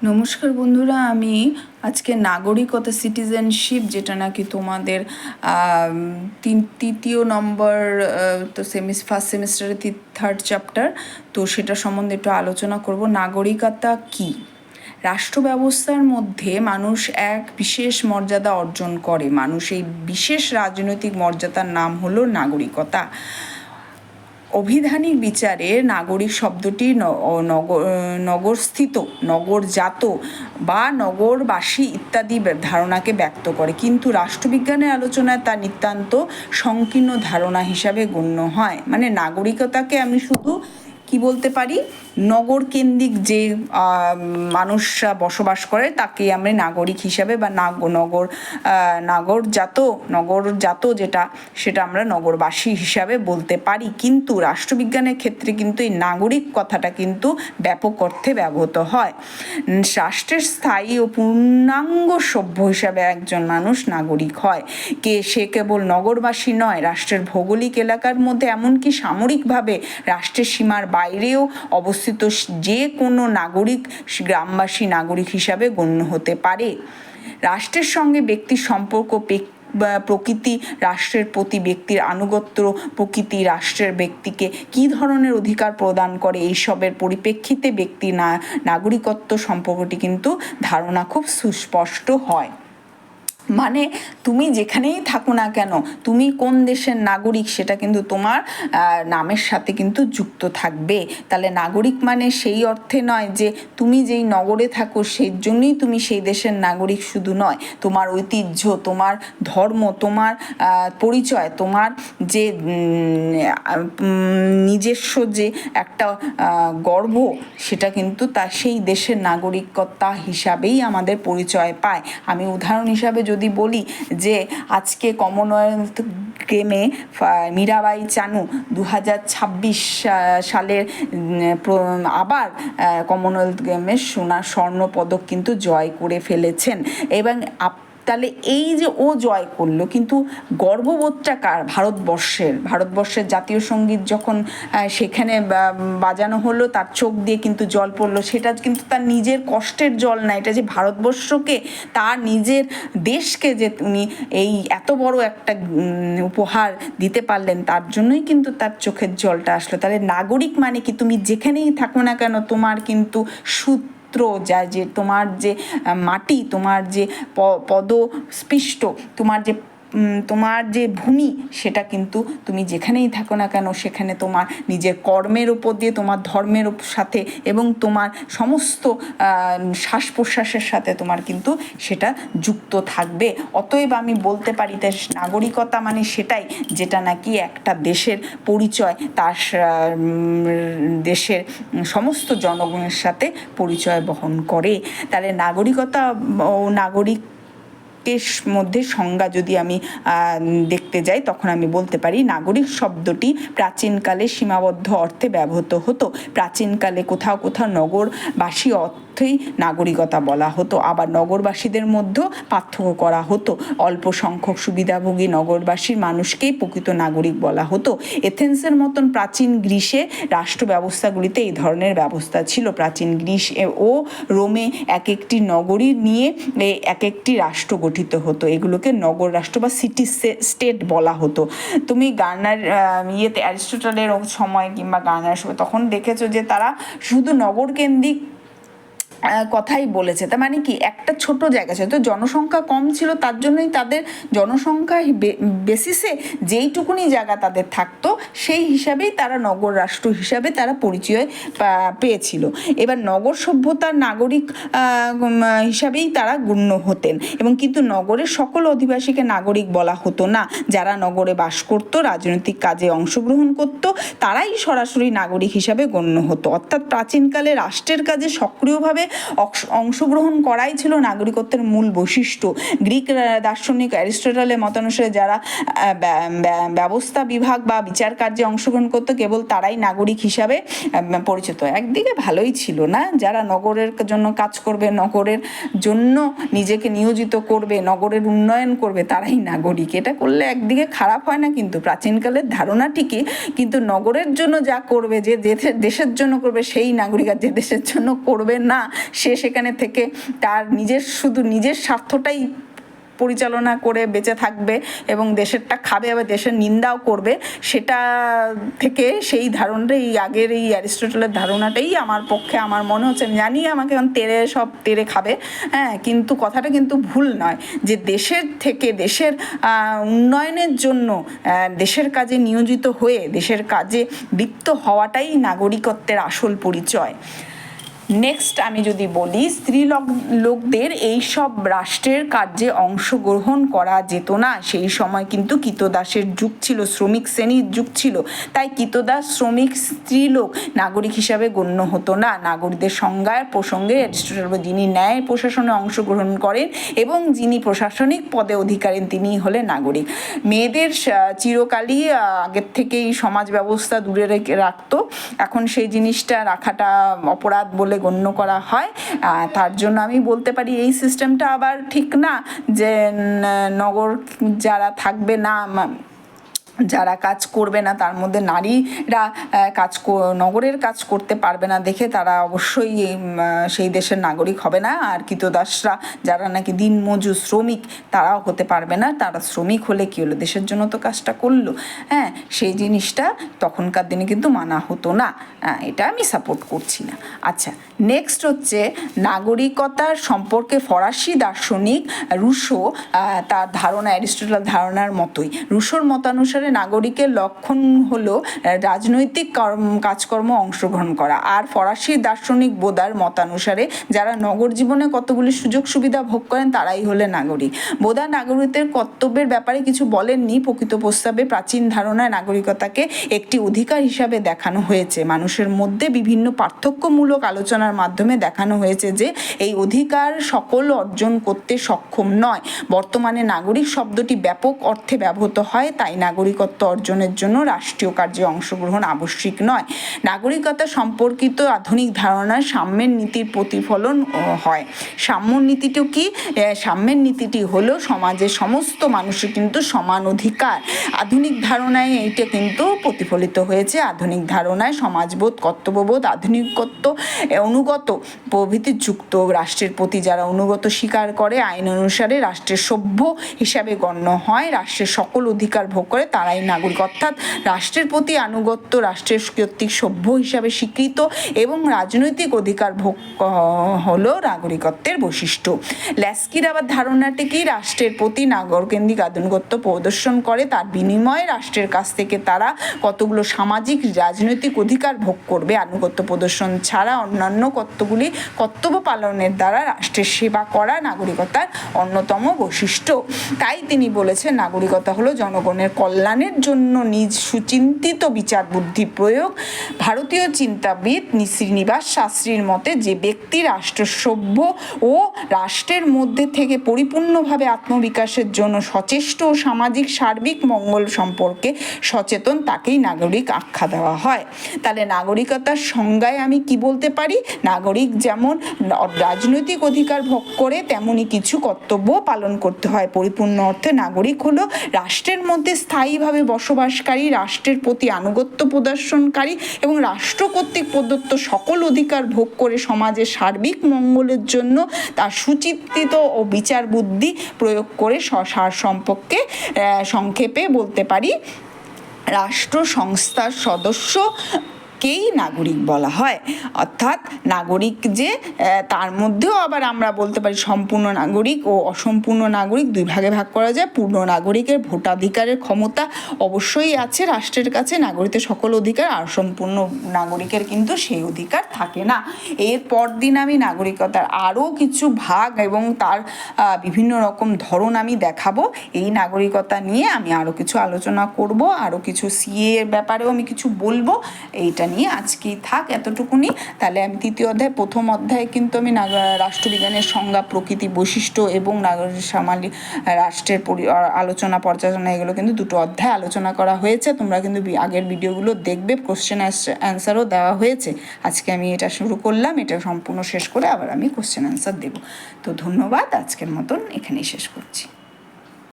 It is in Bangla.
নমস্কার বন্ধুরা, আমি আজকে নাগরিকতা সিটিজেনশিপ, যেটা নাকি তোমাদের তৃতীয় নম্বর, তো ফার্স্ট সেমিস্টারে থার্ড চ্যাপ্টার, তো সেটা সম্বন্ধে একটু আলোচনা করব। নাগরিকতা কি? রাষ্ট্র ব্যবস্থার মধ্যে মানুষ এক বিশেষ মর্যাদা অর্জন করে। মানুষ এই বিশেষ রাজনৈতিক মর্যাদার নাম হলো নাগরিকতা। অভিধানিক বিচারে নাগরিক শব্দটি নগরস্থিত, নগরজাত বা নগরবাসী ইত্যাদি ধারণাকে ব্যক্ত করে, কিন্তু রাষ্ট্রবিজ্ঞানের আলোচনায় তা নিতান্ত সংকীর্ণ ধারণা হিসাবে গণ্য হয়। মানে নাগরিকতাকে আমি শুধু কি বলতে পারি, নগর কেন্দ্রিক যে মানুষরা বসবাস করে তাকে আমরা নাগরিক হিসাবে বা নগরজাত যেটা, সেটা আমরা নগরবাসী হিসাবে বলতে পারি। কিন্তু রাষ্ট্রবিজ্ঞানের ক্ষেত্রে কিন্তু এই নাগরিক কথাটা কিন্তু ব্যাপক অর্থে ব্যবহৃত হয়। রাষ্ট্রের স্থায়ী ও পূর্ণাঙ্গ সভ্য হিসাবে একজন মানুষ নাগরিক হয়। সে কেবল নগরবাসী নয়, রাষ্ট্রের ভৌগোলিক এলাকার মধ্যে এমনকি সামরিকভাবে রাষ্ট্রের সীমার বাইরেও অবস্থিত যে কোনো নাগরিক গ্রামবাসী নাগরিক হিসাবে গণ্য হতে পারে। রাষ্ট্রের সঙ্গে ব্যক্তির সম্পর্ক প্রকৃতি, রাষ্ট্রের প্রতি ব্যক্তির আনুগত্য প্রকৃতি, রাষ্ট্রের ব্যক্তিকে কী ধরনের অধিকার প্রদান করে, এইসবের পরিপ্রেক্ষিতে ব্যক্তি নাগরিকত্ব সম্পর্কটি কিন্তু ধারণা খুব সুস্পষ্ট হয়। মানে তুমি যেখানেই থাকো না কেন, তুমি কোন দেশের নাগরিক সেটা কিন্তু তোমার নামের সাথে কিন্তু যুক্ত থাকবে। তাহলে নাগরিক মানে সেই অর্থে নয় যে তুমি যেই নগরে থাকো সেই জন্যই তুমি সেই দেশের নাগরিক, শুধু নয়, তোমার ঐতিহ্য, তোমার ধর্ম, তোমার পরিচয়, তোমার যে নিজস্ব যে একটা গর্ব, সেটা কিন্তু তার সেই দেশের নাগরিকতা হিসাবেই আমাদের পরিচয় পায়। আমি উদাহরণ হিসাবে যদি বলি যে আজকে কমনওয়েলথ গেমে মীরাবাই চানু 2026 সালের আবার কমনওয়েলথ গেমে স্বর্ণ পদক কিন্তু জয় করে ফেলেছেন। এবং তাহলে এই যে ও জয় করলো, কিন্তু গর্ববোধটা কার? ভারতবর্ষের জাতীয় সঙ্গীত যখন সেখানে বাজানো হলো, তার চোখ দিয়ে কিন্তু জল পড়লো। সেটা কিন্তু তার নিজের কষ্টের জল না, এটা যে ভারতবর্ষকে, তার নিজের দেশকে যে উনি এই এত বড় একটা উপহার দিতে পারলেন, তার জন্যই কিন্তু তার চোখের জলটা আসলো। তাহলে নাগরিক মানে কি? তুমি যেখানেই থাকো না কেন, তোমার কিন্তু যা যে তোমার যে মাটি, তোমার যে পদস্পৃষ্ট, তোমার যে ভূমি, সেটা কিন্তু তুমি যেখানেই থাকো না কেন সেখানে তোমার নিজের কর্মের উপর দিয়ে, তোমার ধর্মের সাথে এবং তোমার সমস্ত শ্বাস প্রশ্বাসের সাথে তোমার কিন্তু সেটা যুক্ত থাকবে। অতএব আমি বলতে পারি যে নাগরিকতা মানে সেটাই, যেটা নাকি একটা দেশের পরিচয়, তার দেশের সমস্ত জনগণের সাথে পরিচয় বহন করে। তাহলে নাগরিকতা ও নাগরিকের মধ্যে সংজ্ঞা যদি আমি দেখতে যাই, তখন আমি বলতে পারি নাগরিক শব্দটি প্রাচীনকালে সীমাবদ্ধ অর্থে ব্যবহৃত হতো। প্রাচীনকালে কোথাও কোথাও নগরবাসী অর্থেই নাগরিকতা বলা হতো, আবার নগরবাসীদের মধ্যেও পার্থক্য করা হতো। অল্প সংখ্যক সুবিধাভোগী নগরবাসীর মানুষকেই প্রকৃত নাগরিক বলা হতো। এথেন্সের মতন প্রাচীন গ্রীসে রাষ্ট্র ব্যবস্থাগুলিতে এই ধরনের ব্যবস্থা ছিল। প্রাচীন গ্রীস ও রোমে এক একটি নগরী নিয়ে এক একটি রাষ্ট্র গঠিত হতো। এগুলোকে নগর রাষ্ট্র বা সিটি স্টেট বলা হতো। তুমি গার্নার অ্যারিস্টটলের সময় কিংবা গার্নার সময় তখন দেখেছো যে তারা শুধু নগর কেন্দ্রিক কথাই বলেছে। তার মানে কি, একটা ছোট জায়গা ছিল, তো জনসংখ্যা কম ছিল, তার জন্যই তাদের জনসংখ্যা বেসিসে যেইটুকুনি জায়গা তাদের থাকতো, সেই হিসাবেই তারা নগর রাষ্ট্র হিসাবে তারা পরিচয় পেয়েছিল। এবার নগর সভ্যতার নাগরিক হিসাবেই তারা গণ্য হতেন, এবং কিন্তু নগরের সকল অধিবাসীকে নাগরিক বলা হতো না। যারা নগরে বাস করতো, রাজনৈতিক কাজে অংশগ্রহণ করতো, তারাই সরাসরি নাগরিক হিসাবে গণ্য হতো। অর্থাৎ প্রাচীনকালে রাষ্ট্রের কাজে সক্রিয়ভাবে অংশগ্রহণ করাই ছিল নাগরিকত্বের মূল বৈশিষ্ট্য। গ্রিক দার্শনিক অ্যারিস্টটলের মতানুসারে যারা ব্যবস্থা বিভাগ বা বিচার কার্যে অংশগ্রহণ করতো, কেবল তারাই নাগরিক হিসাবে পরিচিত। একদিকে ভালোই ছিল না, যারা নগরের জন্য কাজ করবে, নগরের জন্য নিজেকে নিয়োজিত করবে, নগরের উন্নয়ন করবে, তারাই নাগরিক। এটা করলে একদিকে খারাপ হয় না, কিন্তু প্রাচীনকালের ধারণা ঠিকই, কিন্তু নগরের জন্য যা করবে, যে দেশের জন্য করবে সেই নাগরিক, আর যে দেশের জন্য করবে না সে সেখানে থেকে তার শুধু নিজের স্বার্থটাই পরিচালনা করে বেঁচে থাকবে এবং দেশেরটা খাবে, আবার দেশের নিন্দাও করবে, সেটা থেকে সেই ধারণাটা, এই আগের এই অ্যারিস্টটলের ধারণাটাই আমার পক্ষে, আমার মনে হচ্ছে, আমি জানি আমাকে এখন তেড়ে খাবে, হ্যাঁ, কিন্তু কথাটা কিন্তু ভুল নয়, যে দেশের থেকে দেশের উন্নয়নের জন্য দেশের কাজে নিয়োজিত হয়ে দেশের কাজে লিপ্ত হওয়াটাই নাগরিকত্বের আসল পরিচয়। নেক্সট আমি যদি বলি, লোকদের এইসব রাষ্ট্রের কার্যে অংশগ্রহণ করা যেত না। সেই সময় কিন্তু কৃতদাসের যুগ ছিল, শ্রমিক শ্রেণীর যুগ ছিল, তাই কৃতদাস, শ্রমিক, স্ত্রীলোক নাগরিক হিসাবে গণ্য হতো না। নাগরিকদের সংজ্ঞার প্রসঙ্গে অ্যারিস্টটল, যিনি ন্যায় প্রশাসনে অংশগ্রহণ করেন এবং যিনি প্রশাসনিক পদে অধিকারী, তিনিই হলেন নাগরিক। মেয়েদের চিরকালই আগের থেকেই সমাজ ব্যবস্থা দূরে রাখতো, এখন সেই জিনিসটা রাখাটা অপরাধ বলে গণ্য করা হয়। তার জন্য আমি বলতে পারি এই সিস্টেমটা আবার ঠিক না, যে নগর যারা থাকবে না, যারা কাজ করবে না, তার মধ্যে নারীরা নগরের কাজ করতে পারবে না দেখে তারা অবশ্যই সেই দেশের নাগরিক হবে না। আর কৃতদাসরা, যারা নাকি দিনমজুর শ্রমিক, তারাও হতে পারবে না। তারা শ্রমিক হলে কি হলো, দেশের জন্য তো কাজটা করলো, হ্যাঁ, সেই জিনিসটা তখনকার দিনে কিন্তু মানা হতো না। এটা আমি সাপোর্ট করছি না। আচ্ছা, নেক্সট হচ্ছে নাগরিকতার সম্পর্কে ফরাসি দার্শনিক রুশো, তার ধারণা অ্যারিস্টটলের ধারণার মতোই। রুশোর মতানুসারে নাগরিকের লক্ষণ হলো রাজনৈতিক কাজকর্ম অংশগ্রহণ করা। আর ফরাসি দার্শনিক বোদার মতানুসারে যারা নগর জীবনে কতগুলি সুযোগ সুবিধা ভোগ করেন তারাই হলে নাগরিক। বোদা নাগরিকদের কর্তব্যের ব্যাপারে কিছু বলেননি। প্রকৃত প্রস্তাবে প্রাচীন ধারণায় নাগরিকতাকে একটি অধিকার হিসাবে দেখানো হয়েছে। মানুষের মধ্যে বিভিন্ন পার্থক্যমূলক আলোচনার মাধ্যমে দেখানো হয়েছে যে এই অধিকার সকল অর্জন করতে সক্ষম নয়। বর্তমানে নাগরিক শব্দটি ব্যাপক অর্থে ব্যবহৃত হয়, তাই নাগরিকত্ব অর্জনের জন্য রাষ্ট্রীয় কার্যে অংশগ্রহণ আবশ্যিক নয়। নাগরিকতা সম্পর্কিত আধুনিক ধারণায় সাম্যের নীতির প্রতিফলন হয়। সাম্য নীতিটি কি? সাম্যের নীতিটি হলো সমাজের সমস্ত মানুষের কিন্তু সমান অধিকার। আধুনিক ধারণায় এইটা কিন্তু প্রতিফলিত হয়েছে। আধুনিক ধারণায় সমাজবোধ, কর্তব্যবোধ, আধুনিকত্ব, অনুগত প্রভৃতি যুক্ত। রাষ্ট্রের প্রতি যারা অনুগত স্বীকার করে, আইন অনুসারে রাষ্ট্রের সভ্য হিসাবে গণ্য হয়, রাষ্ট্রের সকল অধিকার ভোগ করে, তারাই নাগরিক। অর্থাৎ রাষ্ট্রের প্রতি আনুগত্য, রাষ্ট্রের কর্তৃক সভ্য হিসাবে স্বীকৃত এবং রাজনৈতিক অধিকার ভোগ হলো নাগরিকত্বের বৈশিষ্ট্য। ল্যাস্কির আবার ধারণাটি কি? রাষ্ট্রের প্রতি নাগরকেন্দ্রিক আনুগত্য প্রদর্শন করে, তার বিনিময়ে রাষ্ট্রের কাছ থেকে তারা কতগুলো সামাজিক রাজনৈতিক অধিকার ভোগ করবে। আনুগত্য প্রদর্শন ছাড়া অন্যান্য কর্তব্য পালনের দ্বারা রাষ্ট্রের সেবা করা নাগরিকতার অন্যতম বৈশিষ্ট্য। তাই তিনি বলেছেন, নাগরিকতা হলো জনগণের কল্যাণের জন্য নিজ সুচিন্তিত বিচার বুদ্ধি প্রয়োগ। ভারতীয় চিন্তাবিদ শ্রীনিবাস শাস্ত্রীর মতে, যে ব্যক্তি রাষ্ট্র সভ্য ও রাষ্ট্রের মধ্যে থেকে পরিপূর্ণভাবে আত্মবিকাশের জন্য সচেষ্ট ও সামাজিক সার্বিক মঙ্গল সম্পর্কে সচেতন, তাকেই নাগরিক আখ্যা দেওয়া হয়। তাহলে নাগরিকতার সংজ্ঞায় আমি কি বলতে পারি? নাগরিক যেমন রাজনৈতিক অধিকার ভোগ করে, তেমনি কিছু কর্তব্য পালন করতে হয়। পরিপূর্ণ অর্থে নাগরিক হলো রাষ্ট্রের মধ্যে স্থায়ীভাবে বসবাসকারী, রাষ্ট্রের প্রতি আনুগত্য প্রদর্শনকারী এবং রাষ্ট্র কর্তৃক প্রদত্ত সকল অধিকার ভোগ করে সমাজের সার্বিক মঙ্গলের জন্য তার সুচিন্তিত ও বিচার বুদ্ধি প্রয়োগ করে সম্পর্কে সংক্ষেপে বলতে পারি, রাষ্ট্র সংস্থার সদস্য কেই নাগরিক বলা হয়। অর্থাৎ নাগরিক যে, তার মধ্যেও আবার আমরা বলতে পারি সম্পূর্ণ নাগরিক ও অসম্পূর্ণ নাগরিক, দুই ভাগে ভাগ করা যায়। পূর্ণ নাগরিকের ভোটাধিকারের ক্ষমতা অবশ্যই আছে রাষ্ট্রের কাছে, নাগরিকের সকল অধিকার, আর সম্পূর্ণ নাগরিকের কিন্তু সেই অধিকার থাকে না। এর পরদিন আমি নাগরিকতার আরও কিছু ভাগ এবং তার বিভিন্ন রকম ধরন আমি দেখাবো। এই নাগরিকতা নিয়ে আমি আরও কিছু আলোচনা করব, আরও কিছু সিএ এর ব্যাপারেও আমি কিছু বলবো। এইটা নিয়ে আজকেই থাক এতটুকুনি। তাহলে আমি তৃতীয় অধ্যায়, প্রথম অধ্যায়ে কিন্তু আমি রাষ্ট্রবিজ্ঞানের সংজ্ঞা, প্রকৃতি, বৈশিষ্ট্য এবং রাষ্ট্রের আলোচনা, পর্যালোচনা, এগুলো কিন্তু দুটো অধ্যায় আলোচনা করা হয়েছে। তোমরা কিন্তু আগের ভিডিওগুলো দেখবে, কোশ্চেন অ্যান্সারও দেওয়া হয়েছে। আজকে আমি এটা শুরু করলাম, এটা সম্পূর্ণ শেষ করে আবার আমি কোশ্চেন অ্যান্সার দেবো। তো ধন্যবাদ, আজকের মতন এখানেই শেষ করছি।